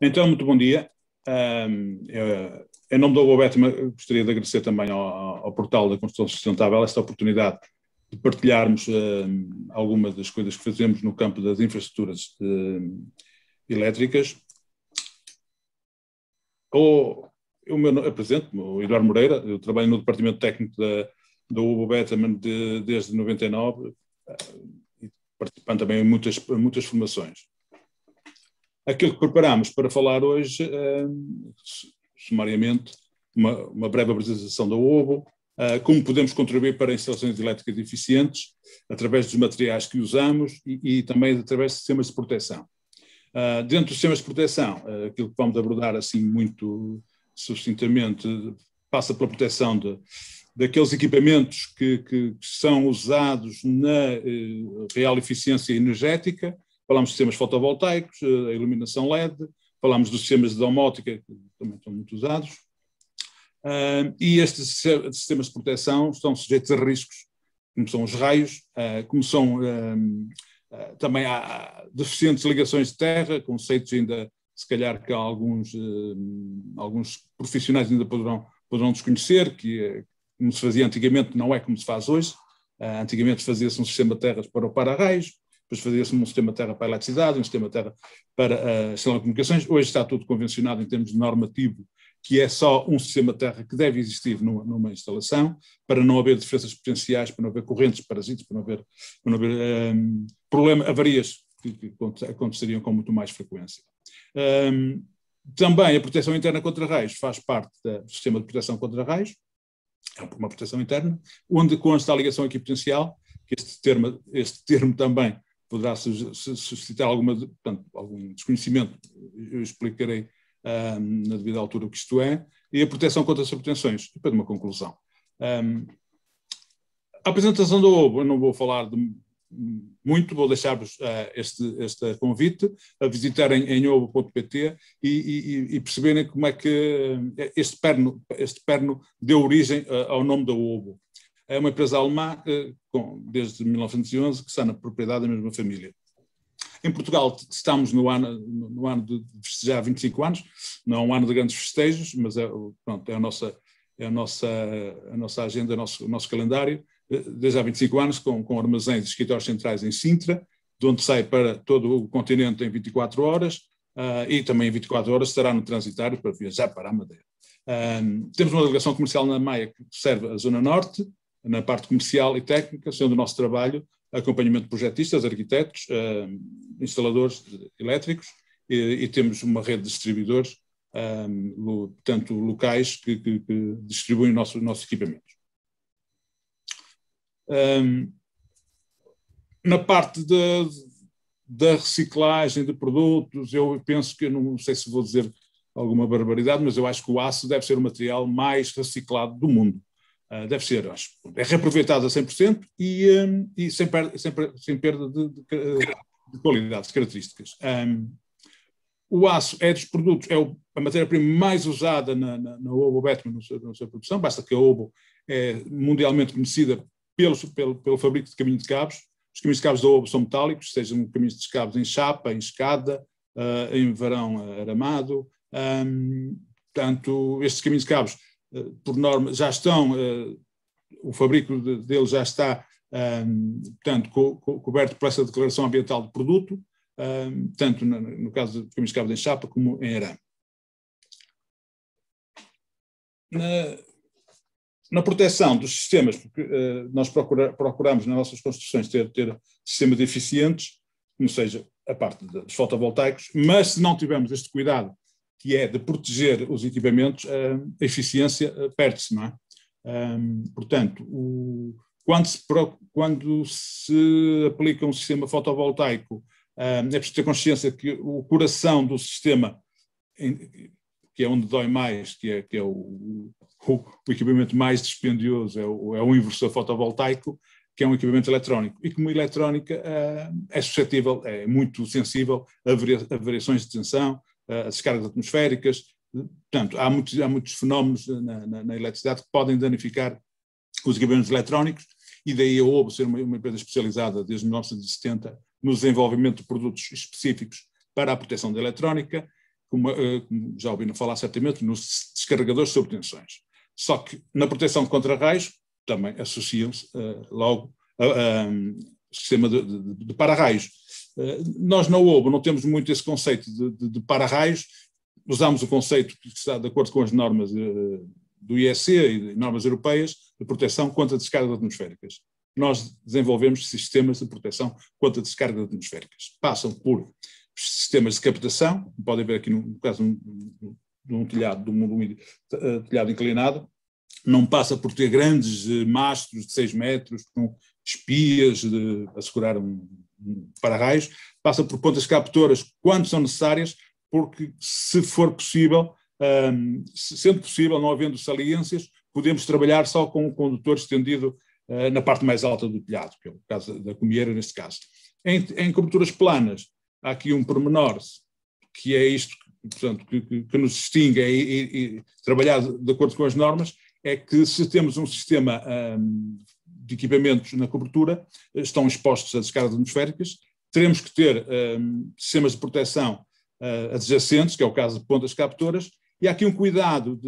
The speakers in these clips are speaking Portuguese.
Então, muito bom dia. Em nome da UOBETMA, gostaria de agradecer também ao portal da Construção Sustentável esta oportunidade de partilharmos algumas das coisas que fazemos no campo das infraestruturas elétricas. Eu me apresento-me, o Eduardo Moreira, eu trabalho no Departamento Técnico da UOBETMA desde 99, e participando também em muitas formações. Aquilo que preparámos para falar hoje, sumariamente, uma breve apresentação da OBO, como podemos contribuir para instalações elétricas eficientes, através dos materiais que usamos e também através de sistemas de proteção. Dentro dos sistemas de proteção, aquilo que vamos abordar assim muito sucintamente, passa pela proteção daqueles equipamentos que são usados na real eficiência energética. Falamos de sistemas fotovoltaicos, a iluminação LED, falamos dos sistemas de domótica, que também estão muito usados, e estes sistemas de proteção estão sujeitos a riscos, como são os raios, como são também há deficientes ligações de terra, conceitos ainda, se calhar, que alguns profissionais ainda poderão desconhecer, que como se fazia antigamente não é como se faz hoje. Antigamente fazia-se um sistema de terras para o para-raios, depois fazia-se um sistema de terra para a eletricidade, um sistema de terra para as telecomunicações. Hoje está tudo convencionado em termos de normativo, que é só um sistema de terra que deve existir numa instalação, para não haver diferenças potenciais, para não haver correntes, parasitos, para não haver avarias que aconteceriam com muito mais frequência. Também a proteção interna contra raios faz parte do sistema de proteção contra raios, é uma proteção interna, onde consta a ligação equipotencial, que este termo também poderá suscitar algum desconhecimento, eu explicarei na devida altura o que isto é, e a proteção contra as subtensões, depois de uma conclusão. A apresentação do OBO, eu não vou falar muito, vou deixar-vos este convite a visitarem em obo.pt e perceberem como é que este perno deu origem ao nome da OBO. É uma empresa alemã, desde 1911, que está na propriedade da mesma família. Em Portugal estamos no ano de festejar 25 anos, não é um ano de grandes festejos, mas é a nossa agenda, o nosso calendário, desde há 25 anos, com armazéns e escritórios centrais em Sintra, de onde sai para todo o continente em 24 horas, e também em 24 horas estará no transitário para viajar para a Madeira. Temos uma delegação comercial na Maia que serve a Zona Norte, na parte comercial e técnica, sendo o nosso trabalho acompanhamento de projetistas, arquitetos, instaladores elétricos, e temos uma rede de distribuidores, portanto, locais que distribuem nossos equipamentos. Na parte da reciclagem de produtos, eu penso que, não sei se vou dizer alguma barbaridade, mas eu acho que o aço deve ser o material mais reciclado do mundo. Deve ser, acho. É reaproveitado a 100% e sem perda de qualidade, de características. O aço é dos produtos, é a matéria-prima mais usada na OBO-BETMA na sua produção, basta que a OBO é mundialmente conhecida pelo fabrico de caminhos de cabos. Os caminhos de cabos da OBO são metálicos, sejam caminhos de cabos em chapa, em escada, em varão aramado. Portanto, estes caminhos de cabos, por norma, já estão, o fabrico deles já está, portanto, coberto por essa declaração ambiental de produto, tanto no caso de caminhos de cabos em chapa como em arame. Na proteção dos sistemas, porque nós procuramos nas nossas construções ter sistemas eficientes, como seja a parte dos fotovoltaicos, mas se não tivermos este cuidado, que é de proteger os equipamentos, a eficiência perde-se, não é? Portanto, quando se aplica um sistema fotovoltaico, é preciso ter consciência que o coração do sistema, que é onde dói mais, que é o equipamento mais dispendioso, é o inversor fotovoltaico, que é um equipamento eletrónico. E como eletrónica é suscetível, é muito sensível a variações de tensão, as descargas atmosféricas. Portanto, há muitos fenómenos na eletricidade que podem danificar os equipamentos eletrónicos, e daí a OBO ser uma empresa especializada desde 1970 no desenvolvimento de produtos específicos para a proteção da eletrónica, como já ouviram falar certamente, nos descarregadores sobre tensões. Só que na proteção contra raios também associam-se logo o sistema de para-raios. Nós na OBO não temos muito esse conceito de para-raios, usamos o conceito que está de acordo com as normas do IEC e normas europeias de proteção contra descargas atmosféricas. Nós desenvolvemos sistemas de proteção contra descargas atmosféricas. Passam por sistemas de captação, podem ver aqui no caso de um telhado, telhado inclinado, não passa por ter grandes mastros de 6 metros, com espias a segurar um para-raios, passa por pontas captoras quando são necessárias, porque se for possível, sendo possível, não havendo saliências, podemos trabalhar só com o condutor estendido na parte mais alta do telhado, que é o caso da comieira neste caso. Em coberturas planas, há aqui um pormenor, que é isto, portanto, que nos distingue e trabalhar de acordo com as normas, é que se temos um sistema de equipamentos na cobertura, estão expostos a descargas atmosféricas, teremos que ter sistemas de proteção adjacentes, que é o caso de pontas captoras, e há aqui um cuidado,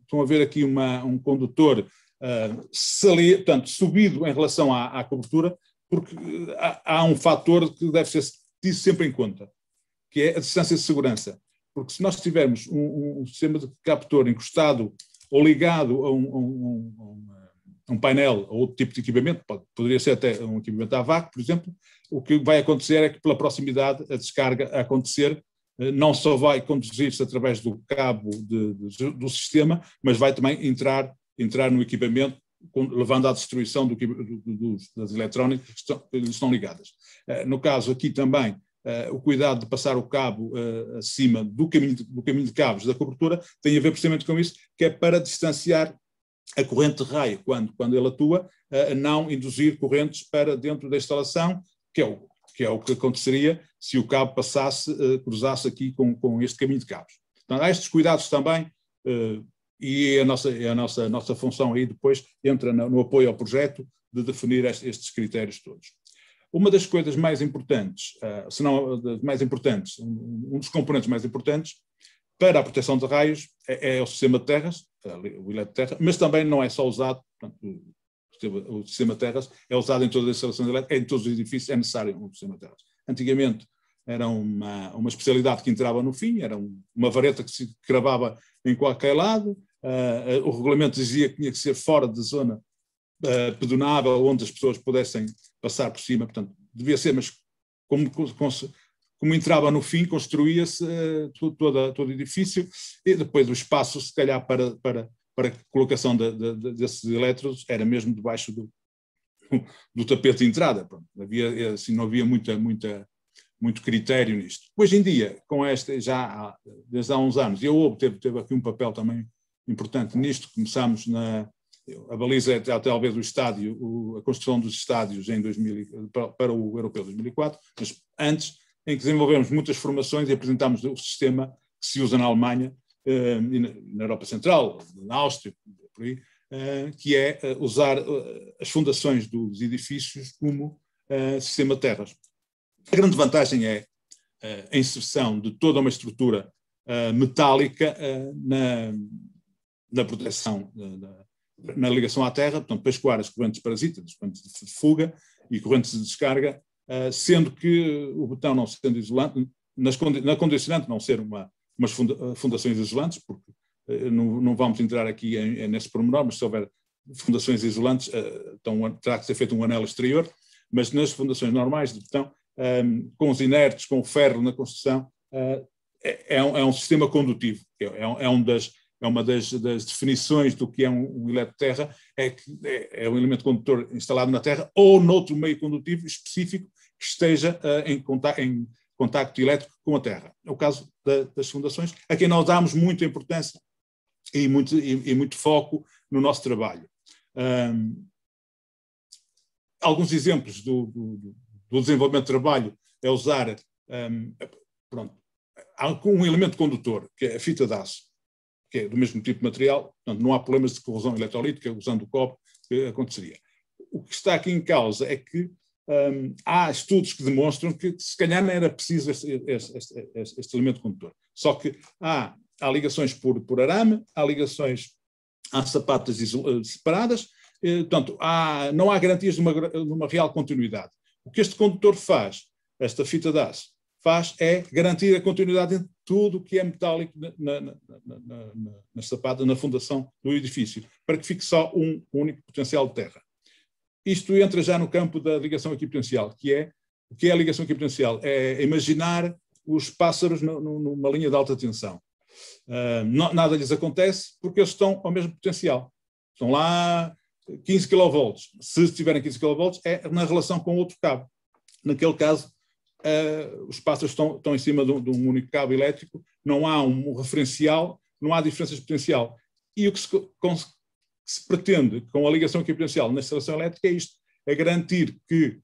estão a ver aqui um condutor portanto, subido em relação à cobertura, porque há um fator que deve ser tido sempre em conta, que é a distância de segurança. Porque se nós tivermos um sistema de captor encostado ou ligado a um painel ou outro tipo de equipamento, poderia ser até um equipamento a vácuo, por exemplo, o que vai acontecer é que pela proximidade a descarga a acontecer não só vai conduzir-se através do cabo do sistema, mas vai também entrar no equipamento, levando à destruição das eletrónicas que estão ligadas. No caso aqui também, o cuidado de passar o cabo acima do caminho de cabos da cobertura tem a ver precisamente com isso, que é para distanciar a corrente de raio, quando ele atua, não induzir correntes para dentro da instalação, que é o que aconteceria se o cabo cruzasse aqui com este caminho de cabos. Portanto, há estes cuidados também, e a nossa função aí depois entra no apoio ao projeto de definir estes critérios todos. Uma das coisas mais importantes, se não das mais importantes, um dos componentes mais importantes para a proteção de raios é o sistema de terras, o eletroterra, mas também não é só usado, portanto, o sistema de terras é usado em todas as instalações elétricas, em todos os edifícios é necessário um sistema de terras. Antigamente era uma especialidade que entrava no fim, era uma vareta que se cravava em qualquer lado, o regulamento dizia que tinha que ser fora da zona pedonável, onde as pessoas pudessem passar por cima, portanto, devia ser, mas como entrava no fim, construía-se todo o edifício e depois o espaço, se calhar, para a colocação desses elétrodos era mesmo debaixo do tapete de entrada. Pronto. Assim, não havia muito critério nisto. Hoje em dia, com já desde há uns anos, e a OBO teve aqui um papel também importante nisto, começámos a baliza é talvez o estádio, a construção dos estádios para o Europeu 2004, mas antes, em que desenvolvemos muitas formações e apresentámos o sistema que se usa na Alemanha, e na Europa Central, na Áustria, por aí, que é usar as fundações dos edifícios como sistema de terras. A grande vantagem é a inserção de toda uma estrutura metálica na proteção, na ligação à terra, portanto, para escoar as correntes parasitas, correntes de fuga e correntes de descarga, sendo que o betão não sendo isolante, na condicionante não ser umas fundações isolantes, porque não vamos entrar aqui nesse pormenor, mas se houver fundações isolantes, terá que ser feito um anel exterior, mas nas fundações normais de betão, com os inertes, com o ferro na construção, é um sistema condutivo, é uma das definições do que é um eletroterra, é que é um elemento condutor instalado na terra ou noutro meio condutivo específico que esteja em contacto elétrico com a terra. É o caso das fundações, a quem nós damos muita importância e muito foco no nosso trabalho. Alguns exemplos do desenvolvimento de trabalho é usar um elemento condutor, que é a fita de aço, que é do mesmo tipo de material, portanto não há problemas de corrosão eletrolítica usando o cobre que aconteceria. O que está aqui em causa é que há estudos que demonstram que se calhar não era preciso este elemento condutor. Só que há ligações por arame, há sapatas separadas, portanto, não há garantias de uma real continuidade. O que este condutor faz, esta fita de aço, faz é garantir a continuidade em tudo o que é metálico nas sapatas, na fundação do edifício, para que fique só um único potencial de terra. Isto entra já no campo da ligação equipotencial, o que é a ligação equipotencial? É imaginar os pássaros numa linha de alta tensão. Nada lhes acontece porque eles estão ao mesmo potencial. Estão lá 15 kV. Se estiverem 15 kV, é na relação com outro cabo. Naquele caso, os pássaros estão em cima de um único cabo elétrico, não há um referencial, não há diferenças de potencial. E o que se pretende com a ligação equipotencial na instalação elétrica é isto, é garantir que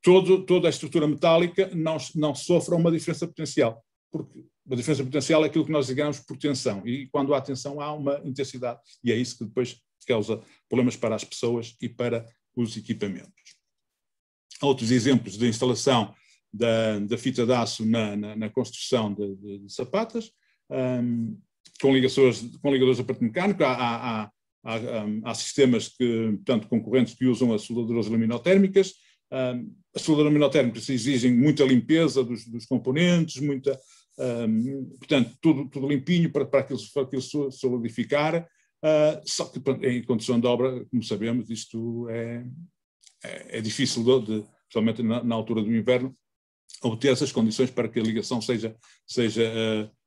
toda a estrutura metálica não sofra uma diferença potencial, porque a diferença potencial é aquilo que nós ligamos por tensão, e quando há tensão há uma intensidade, e é isso que depois causa problemas para as pessoas e para os equipamentos. Outros exemplos de instalação da fita de aço na construção de sapatas, com ligadores de aparato mecânico, há sistemas portanto, concorrentes que usam as soldaduras aluminotérmicas. As soldaduras aluminotérmicas exigem muita limpeza dos componentes, portanto, tudo limpinho para aquilo solidificar, só que em condição de obra, como sabemos, isto é difícil, especialmente na altura do inverno, obter essas condições para que a ligação seja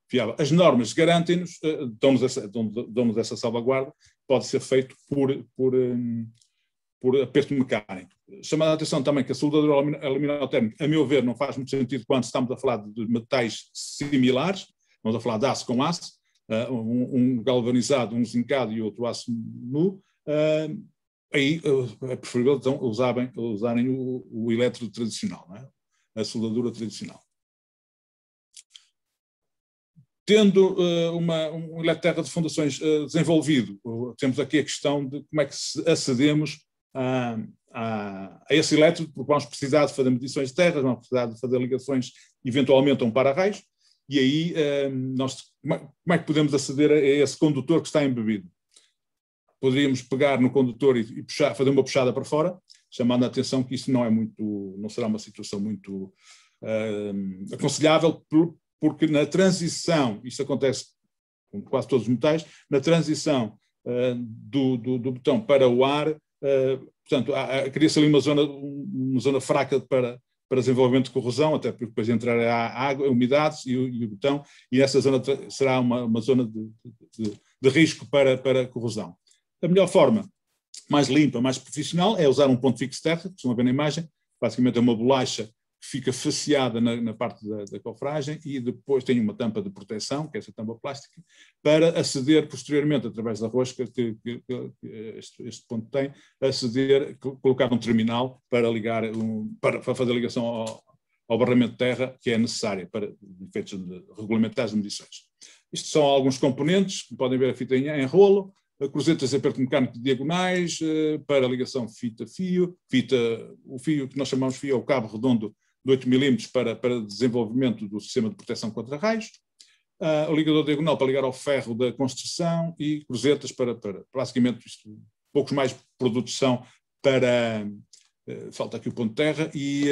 fiável. As normas garantem-nos, dão-nos essa salvaguarda, pode ser feito por aperto mecânico. Chamada a atenção também que a soldadura aluminotérmica, a meu ver, não faz muito sentido quando estamos a falar de metais similares, estamos a falar de aço com aço, um galvanizado, um zincado e outro aço nu, aí é preferível então usarem o elétrodo tradicional, não é? A soldadura tradicional. Tendo um eletroterra de fundações desenvolvido, temos aqui a questão de como é que acedemos a esse elétrodo, porque vamos precisar de fazer medições de terras, vamos precisar de fazer ligações eventualmente a um para-raios, e aí como é que podemos aceder a esse condutor que está embebido? Poderíamos pegar no condutor e fazer uma puxada para fora, chamando a atenção que isso não será uma situação muito aconselhável, porque na transição, isto acontece com quase todos os metais, na transição do botão para o ar, portanto, cria-se ali uma zona fraca para desenvolvimento de corrosão, até porque depois entrará a água, a umidades e o botão, e essa zona será uma zona de risco para corrosão. A melhor forma, mais limpa, mais profissional, é usar um ponto fixo de terra, que estão a ver na imagem, basicamente é uma bolacha que fica faceada na parte da cofragem e depois tem uma tampa de proteção, que é essa tampa plástica, para aceder posteriormente, através da rosca que este ponto tem, colocar um terminal para fazer a ligação ao barramento de terra que é necessária para efeitos regulamentares de medições. Isto são alguns componentes, que podem ver a fita em rolo, cruzetas de aperto mecânico diagonais, para ligação fita-fio, o fio que nós chamamos fio é o cabo redondo de 8 mm para desenvolvimento do sistema de proteção contra raios, o ligador diagonal para ligar ao ferro da construção e cruzetas para basicamente poucos mais produtos são falta aqui o ponto de terra, e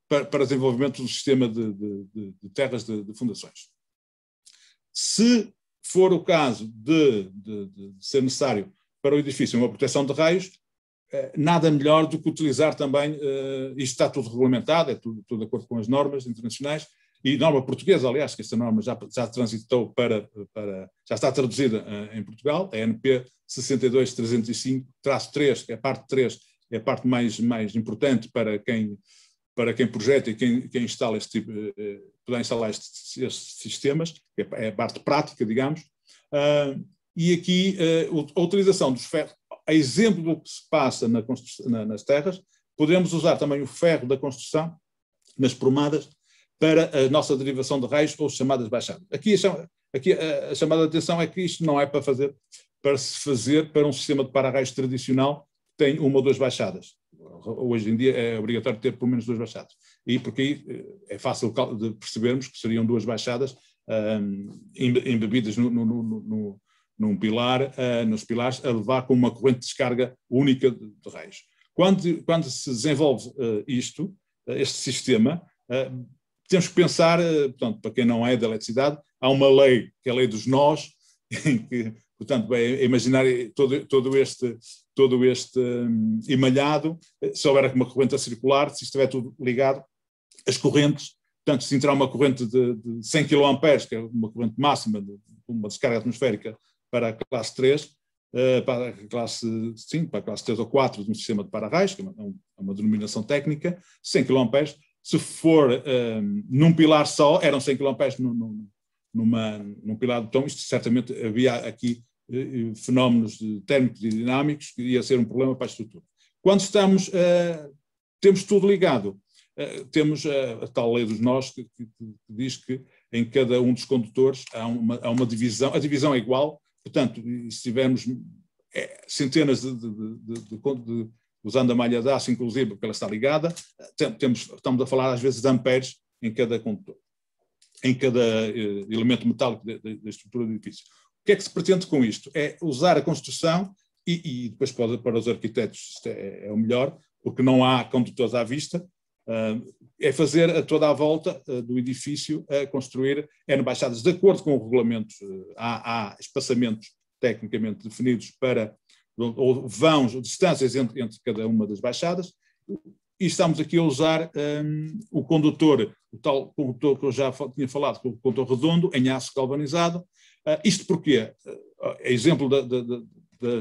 para desenvolvimento do sistema de terras de fundações. Se for o caso de ser necessário para o edifício uma proteção de raios, nada melhor do que utilizar também, isto está tudo regulamentado, é tudo de acordo com as normas internacionais, e norma portuguesa, aliás, que esta norma já transitou já está traduzida em Portugal, a NP 62305-3, que é a parte 3, é a parte mais importante para quem projeta e quem instala poder instalar estes sistemas, que é a parte prática, digamos, e aqui a utilização dos ferros, a exemplo do que se passa nas terras, podemos usar também o ferro da construção nas prumadas para a nossa derivação de raios ou chamadas baixadas. Aqui a chamada de atenção é que isto não é para se fazer para um sistema de para-raios tradicional que tem uma ou duas baixadas. Hoje em dia é obrigatório ter pelo menos duas baixadas. E porque aí é fácil de percebermos que seriam duas baixadas embebidas num pilar, nos pilares, a levar com uma corrente de descarga única de raios. Quando se desenvolve este sistema, temos que pensar, portanto, para quem não é da eletricidade, há uma lei, que é a lei dos nós, em que, portanto, vai imaginar todo este emalhado, se houver uma corrente a circular, se estiver tudo ligado, as correntes, portanto, se entrar uma corrente de 100 kA, que é uma corrente máxima de uma descarga atmosférica para a classe 3, para a classe 3 ou 4 de um sistema de para-raios, que é uma denominação técnica, 100 kA, se for num pilar só, eram 100 kA num pilar de botão, isto certamente havia aqui fenómenos térmicos e dinâmicos que ia ser um problema para a estrutura. Quando temos tudo ligado, temos a tal lei dos nós que diz que em cada um dos condutores há uma divisão, a divisão é igual, portanto, se tivermos centenas usando a malha de aço, inclusive, porque ela está ligada, estamos a falar às vezes de amperes em cada condutor, em cada elemento metálico da estrutura do edifício. O que é que se pretende com isto? É usar a construção, e depois para os arquitetos isto é o melhor, porque não há condutores à vista, é fazer toda a volta do edifício a construir N-baixadas de acordo com o regulamento. Há espaçamentos tecnicamente definidos para, ou vãos, ou distâncias entre cada uma das baixadas, e estamos aqui a usar o condutor, o tal condutor que eu já tinha falado, o condutor redondo, em aço galvanizado. Isto porque, exemplo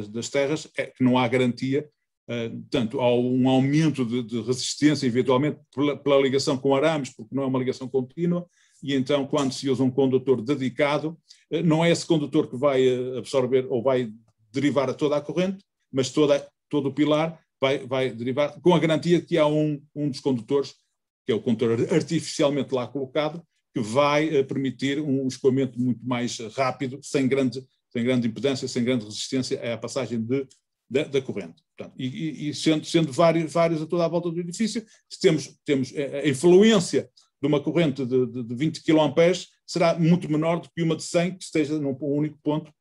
das terras, é que não há garantia. Portanto, há um aumento de resistência, eventualmente, pela ligação com arames, porque não é uma ligação contínua, e então, quando se usa um condutor dedicado, não é esse condutor que vai absorver ou vai derivar toda a corrente, mas todo o pilar vai derivar, com a garantia que há um dos condutores, que é o condutor artificialmente lá colocado, que vai permitir um escoamento muito mais rápido, sem grande impedância, sem grande resistência à passagem da corrente. Portanto, e sendo vários a toda a volta do edifício, se temos a influência de uma corrente de 20 kA, será muito menor do que uma de 100 que esteja num único ponto,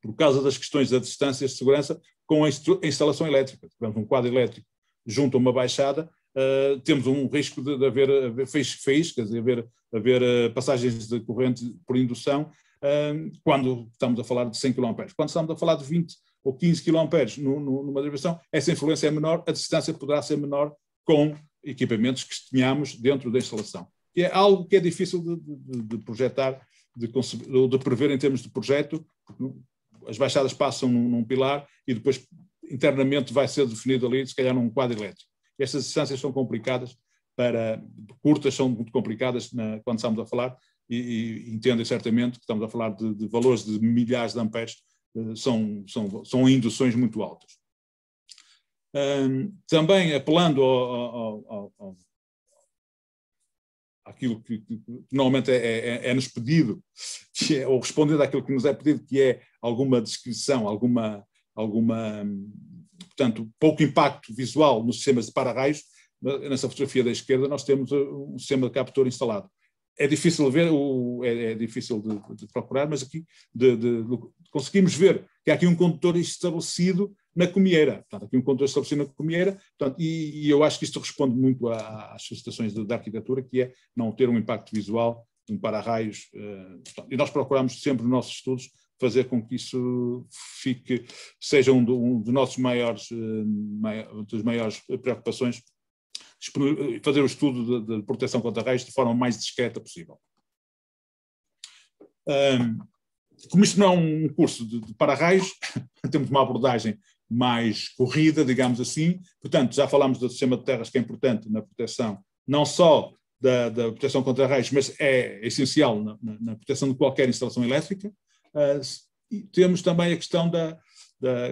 por causa das questões da distância de segurança com a instalação elétrica. Tivemos um quadro elétrico junto a uma baixada, temos um risco de haver faíscas, de haver passagens de corrente por indução, quando estamos a falar de 100 kA. Quando estamos a falar de 20 ou 15 kA numa derivação, essa influência é menor, a distância poderá ser menor com equipamentos que tenhamos dentro da instalação. E é algo que é difícil de projetar, de prever em termos de projeto, porque as baixadas passam num pilar e depois internamente vai ser definido ali, se calhar num quadro elétrico. Estas distâncias são complicadas, curtas são muito complicadas quando estamos a falar, e entendem certamente que estamos a falar de valores de milhares de amperes, são induções muito altas. Também apelando àquilo que normalmente é-nos pedido, ou respondendo àquilo que nos é pedido, que é alguma descrição, portanto, pouco impacto visual nos sistemas de para-raios. Nessa fotografia da esquerda nós temos um sistema de captor instalado. É difícil de ver, é difícil de procurar, mas aqui conseguimos ver que há aqui um condutor estabelecido na comieira. Portanto, aqui um condutor estabelecido na comieira, portanto, e eu acho que isto responde muito às solicitações da arquitetura, que é não ter um impacto visual, um para-raios. E nós procuramos sempre nos nossos estudos fazer com que isso seja um dos nossos maiores preocupações, fazer o estudo de proteção contra raios de forma mais discreta possível. Como isto não é um curso de para-raios, temos uma abordagem mais corrida, digamos assim. Portanto, já falámos do sistema de terras, que é importante na proteção, não só da proteção contra raios, mas é essencial na proteção de qualquer instalação elétrica. E temos também a questão da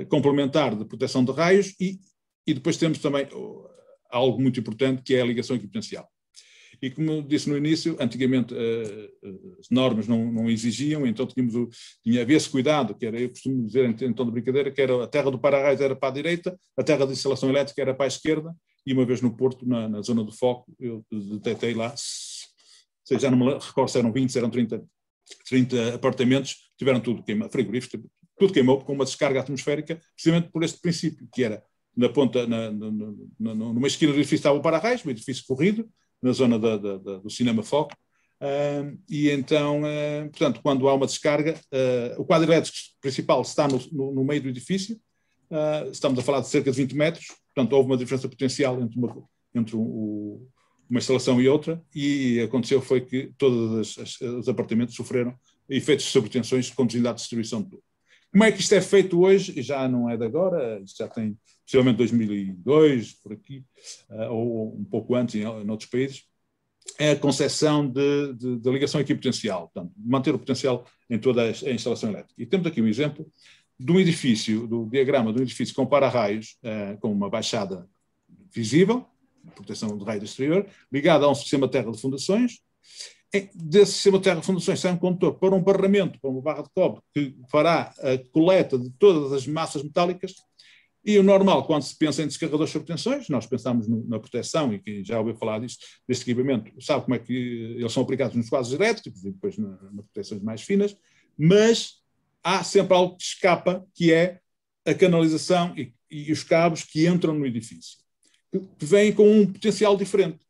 complementar de proteção de raios e depois temos também algo muito importante, que é a ligação equipencial. E como eu disse no início, antigamente as normas não exigiam, então havia esse cuidado, que era, eu costumo dizer em tom de brincadeira, que era a terra do para-raios era para a direita, a terra de instalação elétrica era para a esquerda, e uma vez no Porto, na zona do foco, eu detetei lá, já não me recordo se eram 20, se eram 30 30 apartamentos tiveram tudo queimado, frigoríficos, tudo queimou com uma descarga atmosférica, precisamente por este princípio, que era na ponta, numa esquina do edifício estava o para-raios, o edifício corrido, na zona do Cinema Foco, e então, portanto, quando há uma descarga, o quadro elétrico principal está no meio do edifício, estamos a falar de cerca de 20 metros, portanto, houve uma diferença potencial entre uma instalação e outra, e aconteceu foi que todos os apartamentos sofreram efeitos de sobretensões conduzindo à destruição de tudo. Como é que isto é feito hoje? E já não é de agora, isto já tem possivelmente 2002, por aqui, ou um pouco antes em outros países, é a concepção de ligação equipotencial, portanto, manter o potencial em toda a instalação elétrica. E temos aqui um exemplo de um edifício, do diagrama de um edifício com para-raios, com uma baixada visível, proteção do raio do exterior, ligada a um sistema terra de fundações. Desse sistema de terra de fundações sai um condutor para um barramento, para uma barra de cobre, que fará a coleta de todas as massas metálicas. E o normal, quando se pensa em descarregadores sobre tensões, nós pensamos na proteção, e quem já ouviu falar deste equipamento sabe como é que eles são aplicados nos quadros elétricos e depois nas proteções mais finas, mas há sempre algo que escapa, que é a canalização e os cabos que entram no edifício, que vêm com um potencial diferente.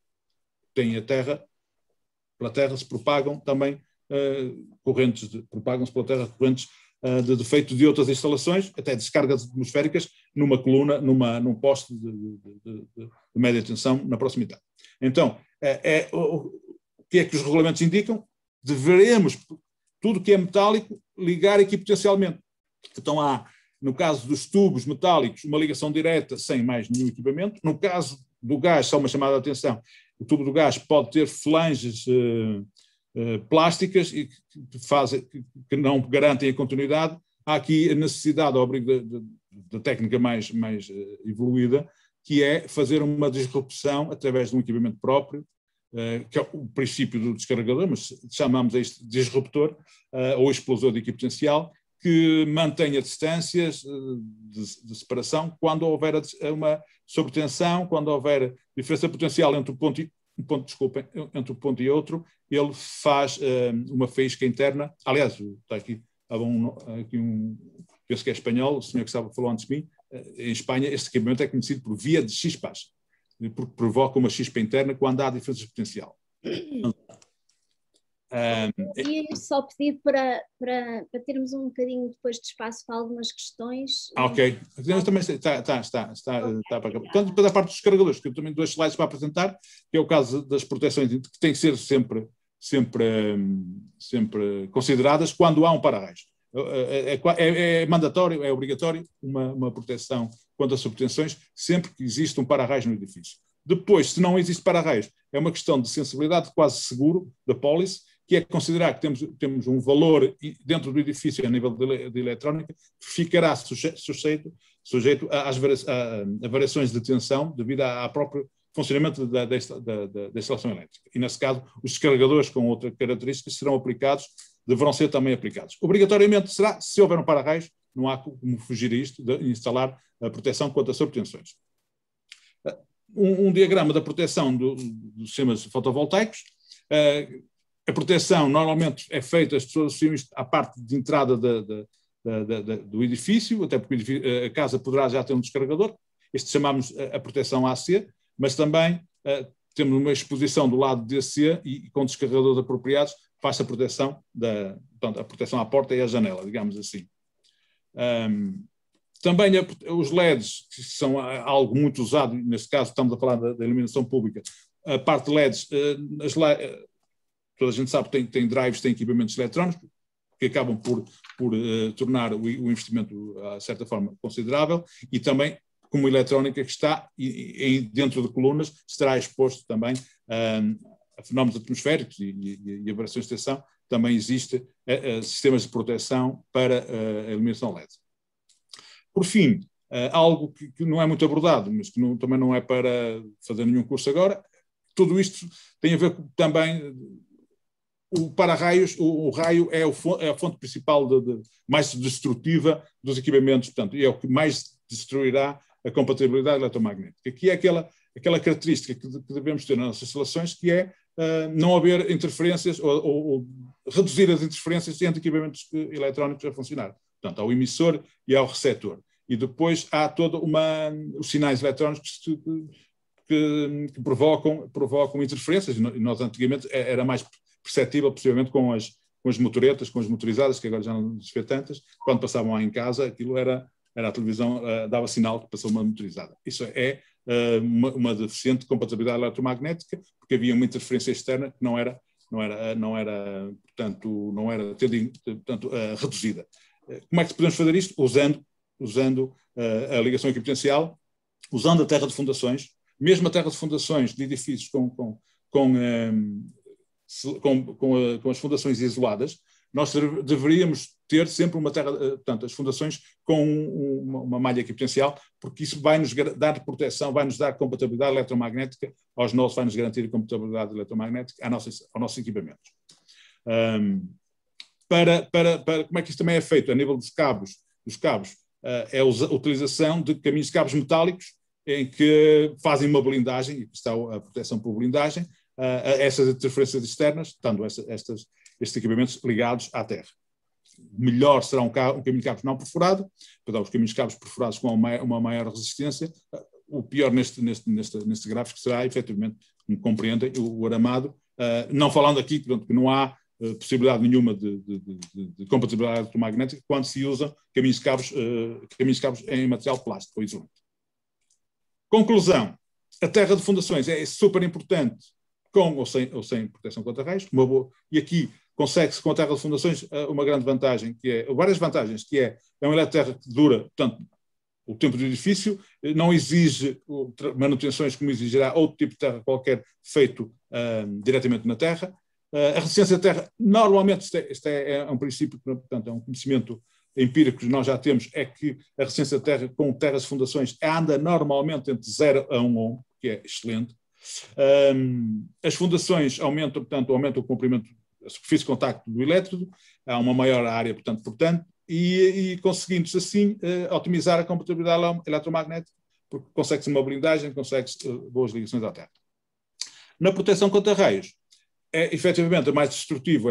Tem a terra, pela terra se propagam também propagam-se pela terra correntes de defeito de outras instalações, até descargas atmosféricas numa coluna, num poste de média tensão na proximidade. Então, o que é que os regulamentos indicam? Deveremos, tudo que é metálico, ligar equipotencialmente. Então há, no caso dos tubos metálicos, uma ligação direta sem mais nenhum equipamento. No caso do gás, só uma chamada de atenção, o tubo do gás pode ter flanges plásticas e que não garantem a continuidade. Há aqui a necessidade, ao abrigo da técnica mais evoluída, que é fazer uma disrupção através de um equipamento próprio, que é o princípio do descarregador, mas chamamos a isto de disruptor ou explosor de equipotencial, que mantenha distâncias de separação quando houver uma sobretensão, quando houver diferença potencial entre entre um ponto e outro, ele faz uma faísca interna. Aliás, está aqui penso que é espanhol, o senhor que falou antes de mim, em Espanha este equipamento é conhecido por via de chispas, porque provoca uma chispa interna quando há diferença de potencial. E só pedir para termos um bocadinho depois de espaço para algumas questões. Ok, também está para acabar. Então, depois da parte dos carregadores, que eu também 2 slides para apresentar, que é o caso das proteções, que tem que ser sempre consideradas quando há um para-raios. É mandatório, é obrigatório uma proteção contra subtensões sempre que existe um para-raios no edifício. Depois, se não existe para-raios, é uma questão de sensibilidade quase seguro da pólice, que é considerar que temos um valor dentro do edifício a nível de eletrónica que ficará sujeito a variações de tensão devido ao próprio funcionamento da instalação elétrica. E, nesse caso, os descarregadores com outras características deverão ser também aplicados. Obrigatoriamente será, se houver um para-raios, não há como fugir a isto, de instalar a proteção contra sobretensões. Um diagrama da proteção dos sistemas fotovoltaicos. A proteção normalmente é feita, as pessoas associam isto à parte de entrada do edifício, até porque a casa poderá já ter um descarregador. Este chamamos a proteção AC, mas também temos uma exposição do lado DC e com descarregadores apropriados faz a proteção, portanto, a proteção à porta e à janela, digamos assim. Também os LEDs, que são algo muito usado, neste caso estamos a falar da iluminação pública, a parte de LEDs, toda a gente sabe que tem drives, tem equipamentos eletrónicos, que acabam por tornar o investimento, de certa forma, considerável, e também, como eletrónica que está dentro de colunas, estará exposto também a fenómenos atmosféricos e a variações de tensão. Também existe sistemas de proteção para a iluminação LED. Por fim, algo que não é muito abordado, mas que também não é para fazer nenhum curso agora, tudo isto tem a ver também. O para-raios, o raio é a fonte principal mais destrutiva dos equipamentos, portanto, e é o que mais destruirá a compatibilidade eletromagnética. Aqui é aquela característica que devemos ter nas nossas instalações, que é não haver interferências ou reduzir as interferências entre equipamentos eletrónicos a funcionar. Portanto, ao emissor e ao receptor. E depois há todos os sinais eletrónicos que provocam interferências. E nós antigamente era mais perceptível, possivelmente, com as motoretas, com as motorizadas, que agora já não se vê tantas. Quando passavam lá em casa, aquilo era a televisão, dava sinal que passou uma motorizada. Isso é uma deficiente compatibilidade eletromagnética, porque havia uma interferência externa que não era reduzida. Como é que podemos fazer isto? Usando a ligação equipotencial, usando a terra de fundações, mesmo a terra de fundações de edifícios com as fundações isoladas, nós deveríamos ter sempre uma terra, portanto, as fundações com uma malha equipotencial, porque isso vai nos dar proteção, vai nos dar compatibilidade eletromagnética aos nossos, vai nos garantir compatibilidade eletromagnética aos nossos equipamentos. Como é que isto também é feito? A nível dos cabos, é a utilização de caminhos de cabos metálicos em que fazem uma blindagem, e está a proteção por blindagem, a essas interferências externas, estando estes equipamentos ligados à terra. Melhor será um caminho de cabos não perfurado, os caminhos de cabos perfurados com uma maior resistência. O pior neste gráfico será, efetivamente, como compreendem, o aramado, não falando aqui, portanto, que não há possibilidade nenhuma de compatibilidade eletromagnética quando se usam caminhos de cabos em material plástico ou isolante. Conclusão: a terra de fundações é super importante, com ou sem proteção contra raios. E aqui consegue-se com a terra de fundações uma grande vantagem, várias vantagens, que é uma eletroterra que dura, portanto, o tempo do edifício, não exige manutenções como exigirá outro tipo de terra qualquer feito diretamente na terra. A resistência da terra, normalmente, este é um princípio, portanto, é um conhecimento empírico que nós já temos, é que a resistência da terra com terras de fundações anda normalmente entre 0 a 1 ohm, que é excelente. As fundações aumentam o comprimento, a superfície de contacto do elétrodo, há uma maior área, portanto, e conseguindo-se assim otimizar a compatibilidade eletromagnética, porque consegue-se uma blindagem, consegue-se boas ligações à terra. Na proteção contra raios, efetivamente, a mais destrutivo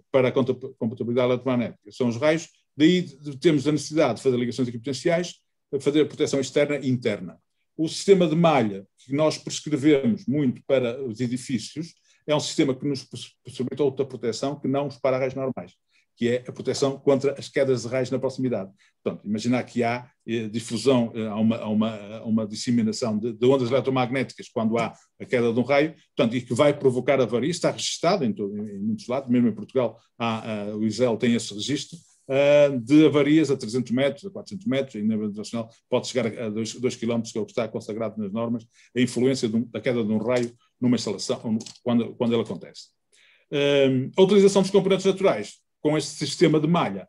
para a compatibilidade eletromagnética são os raios, daí temos a necessidade de fazer ligações equipotenciais, fazer proteção externa e interna. O sistema de malha que nós prescrevemos muito para os edifícios é um sistema que nos possibilita outra proteção que não os para-raios normais, que é a proteção contra as quedas de raios na proximidade. Portanto, imaginar que há difusão, há uma disseminação de ondas eletromagnéticas quando há a queda de um raio, portanto, e que vai provocar avarias, está registado em muitos lados, mesmo em Portugal, o ISEL tem esse registro, de avarias a 300 metros, a 400 metros, e na nível internacional pode chegar a 2 km, que é o que está consagrado nas normas, a influência da queda de um raio numa instalação, quando ela acontece. A utilização dos componentes naturais, com este sistema de malha,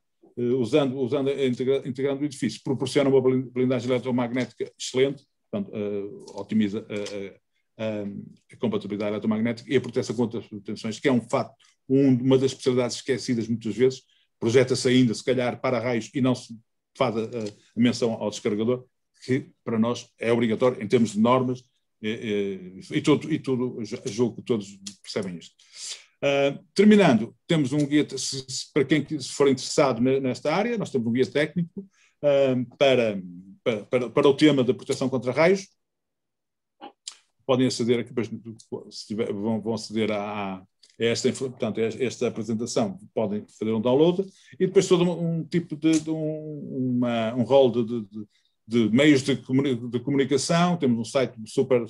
integrando o edifício, proporciona uma blindagem eletromagnética excelente, portanto, otimiza a compatibilidade eletromagnética e a proteção contra as tensões, que é um fato, uma das especialidades esquecidas muitas vezes. Projeta-se ainda, se calhar, para raios e não se faz a menção ao descarregador, que para nós é obrigatório em termos de normas, e tudo, julgo que todos percebem isto. Terminando, temos um guia, para quem for interessado nesta área, nós temos um guia técnico para o tema da proteção contra raios. Podem aceder aqui, vão aceder esta apresentação, podem fazer um download, e depois todo um tipo um rol de meios de comunicação. Temos um site super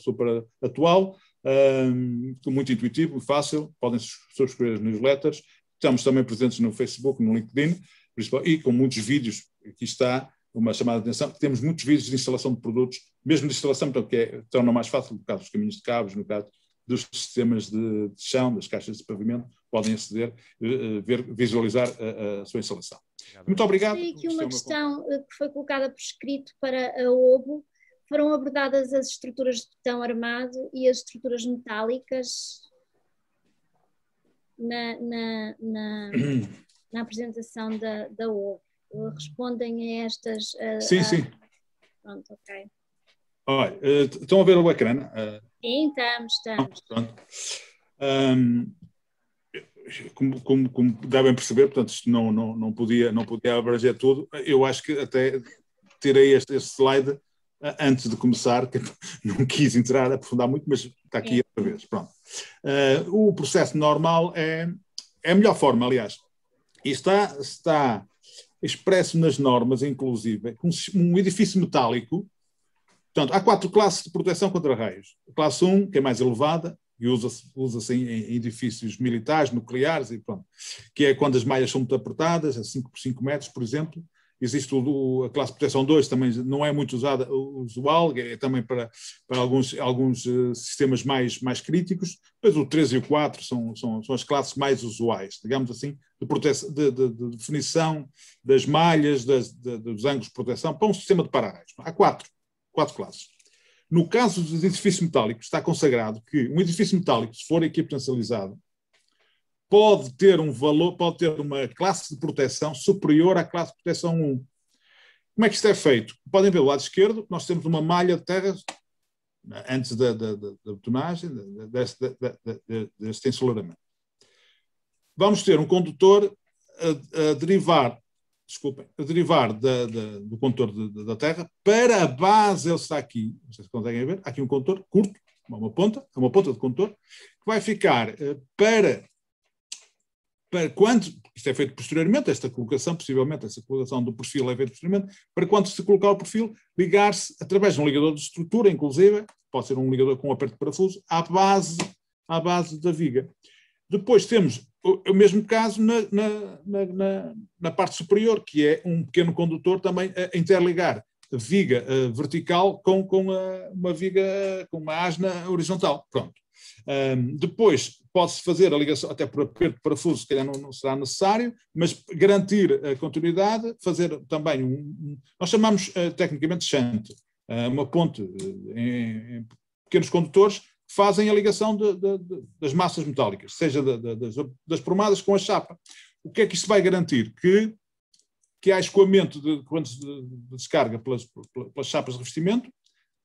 atual, muito intuitivo, fácil, podem subscrever as newsletters. Estamos também presentes no Facebook, no LinkedIn, e com muitos vídeos. Aqui está uma chamada de atenção, temos muitos vídeos de instalação de produtos, mesmo de instalação, então, que torna mais fácil, no caso dos caminhos de cabos, no caso dos sistemas de chão, das caixas de pavimento, podem aceder, visualizar a sua instalação. Muito obrigado. Tem aqui uma questão que foi colocada por escrito para a OBO. Foram abordadas as estruturas de betão armado e as estruturas metálicas na apresentação da OBO. Respondem a estas... Sim. Pronto, ok. Olha, estão a ver o ecrã? Sim, estamos. Pronto. Como devem perceber, portanto, isto não podia abranger tudo. Eu acho que até tirei este slide antes de começar, que não quis aprofundar muito, mas está aqui outra vez. Pronto. O processo normal é a melhor forma, aliás. E está expresso nas normas, inclusive, com um edifício metálico. Portanto, há 4 classes de proteção contra raios. A classe 1, que é mais elevada, e usa-se em edifícios militares, nucleares, e pronto, que é quando as malhas são muito apertadas, a 5 por 5 metros, por exemplo. Existe a classe de proteção 2, também não é muito usual, é também para alguns sistemas mais críticos. Depois o 3 e o 4 são as classes mais usuais, digamos assim, de definição das malhas, dos ângulos de proteção, para um sistema de para-raios. Há 4 classes. No caso dos edifícios metálicos, está consagrado que um edifício metálico, se for equipotencializado, pode ter uma classe de proteção superior à classe de proteção 1. Como é que isto é feito? Podem ver do lado esquerdo, nós temos uma malha de terra, antes da betonagem, deste ensolarramento. Vamos ter um condutor a derivar do condutor da terra para a base, ele está aqui, não sei se conseguem ver, há aqui um condutor curto, uma ponta de condutor, que vai ficar para quando, isto é feito posteriormente, possivelmente esta colocação do perfil é feita posteriormente, para quando se colocar o perfil, ligar-se através de um ligador de estrutura, inclusive, pode ser um ligador com um aperto de parafuso, à base da viga. Depois temos o mesmo caso na parte superior, que é um pequeno condutor também a interligar a viga vertical com uma viga, com uma asna horizontal. Pronto. Depois pode-se fazer a ligação, até por aperto de parafuso, se calhar não será necessário, mas garantir a continuidade, fazer também nós chamamos tecnicamente shunt, uma ponte em pequenos condutores que fazem a ligação das massas metálicas, seja das promadas com a chapa. O que é que isto vai garantir? Que há escoamento de descarga pelas chapas de revestimento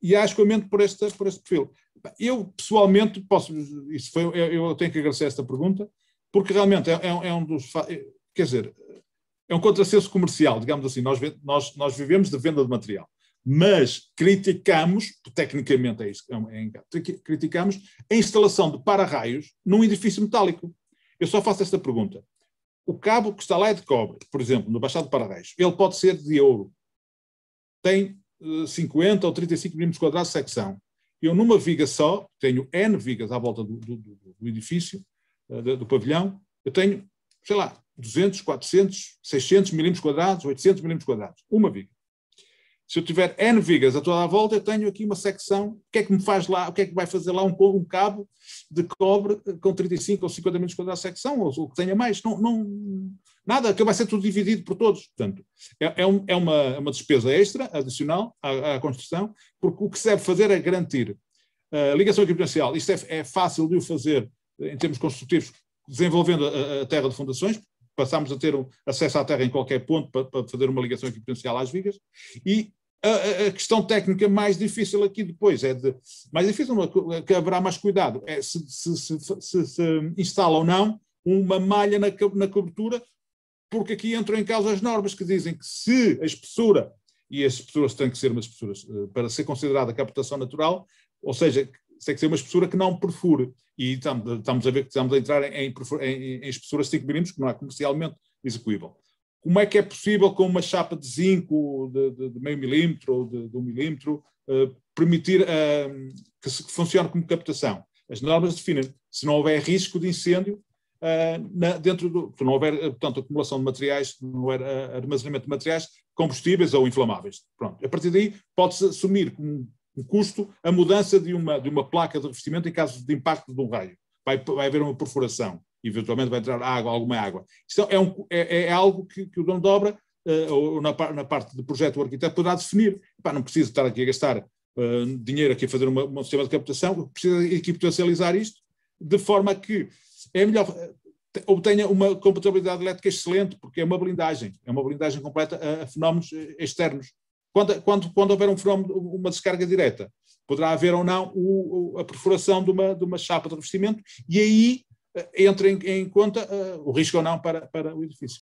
e há escoamento por este perfil. Eu, pessoalmente, eu tenho que agradecer esta pergunta, porque realmente é um dos... Quer dizer, é um contrassenso comercial, digamos assim. Nós vivemos de venda de material, mas criticamos, tecnicamente é isso, criticamos a instalação de para-raios num edifício metálico. Eu só faço esta pergunta. O cabo que está lá é de cobre, por exemplo, no baixado de para-raios. Ele pode ser de ouro. Tem 50 ou 35 milímetros quadrados de secção. Eu, numa viga só, tenho N vigas à volta do edifício, do pavilhão, eu tenho, sei lá, 200, 400, 600 milímetros quadrados, 800 milímetros quadrados. Uma viga. Se eu tiver N vigas a toda a volta, eu tenho aqui uma secção. O que é que me faz lá? O que é que vai fazer lá um cabo de cobre com 35 ou 50 milímetros quadrados de secção, ou o que tenha mais? Nada, que vai ser tudo dividido por todos. Portanto, é uma despesa extra, adicional à construção, porque o que se deve fazer é garantir a ligação equipotencial. Isto é fácil de o fazer em termos construtivos, desenvolvendo a terra de fundações. Passamos a ter acesso à terra em qualquer ponto para fazer uma ligação equipotencial às vigas. E a questão técnica mais difícil aqui depois mais difícil, que haverá mais cuidado, é se instala ou não uma malha na cobertura, porque aqui entram em causa as normas que dizem que se a espessura, e as espessuras têm que ser umas espessuras para ser considerada captação natural, ou seja, tem que ser uma espessura que não perfure. E estamos a ver que estamos a entrar em espessuras de 5 milímetros, que não é comercialmente execuível. Como é que é possível, com uma chapa de zinco de meio milímetro ou de 1 milímetro, permitir que funcione como captação? As normas definem, se não houver risco de incêndio, se não houver, portanto, acumulação de materiais, não houver armazenamento de materiais combustíveis ou inflamáveis. Pronto. A partir daí pode-se assumir como um custo a mudança de uma placa de revestimento em caso de impacto de um raio. Vai haver uma perfuração, eventualmente vai entrar alguma água. Isto é algo que o dono de obra, ou na parte de projeto, o arquiteto poderá definir. Não preciso estar aqui a gastar dinheiro aqui a fazer um sistema de captação, precisa equipotencializar isto de forma que é melhor, obtenha uma compatibilidade elétrica excelente, porque é uma blindagem completa a fenómenos externos. quando houver um fenómeno, uma descarga direta, poderá haver ou não a perfuração de uma chapa de revestimento, e aí entra em conta o risco ou não para o edifício.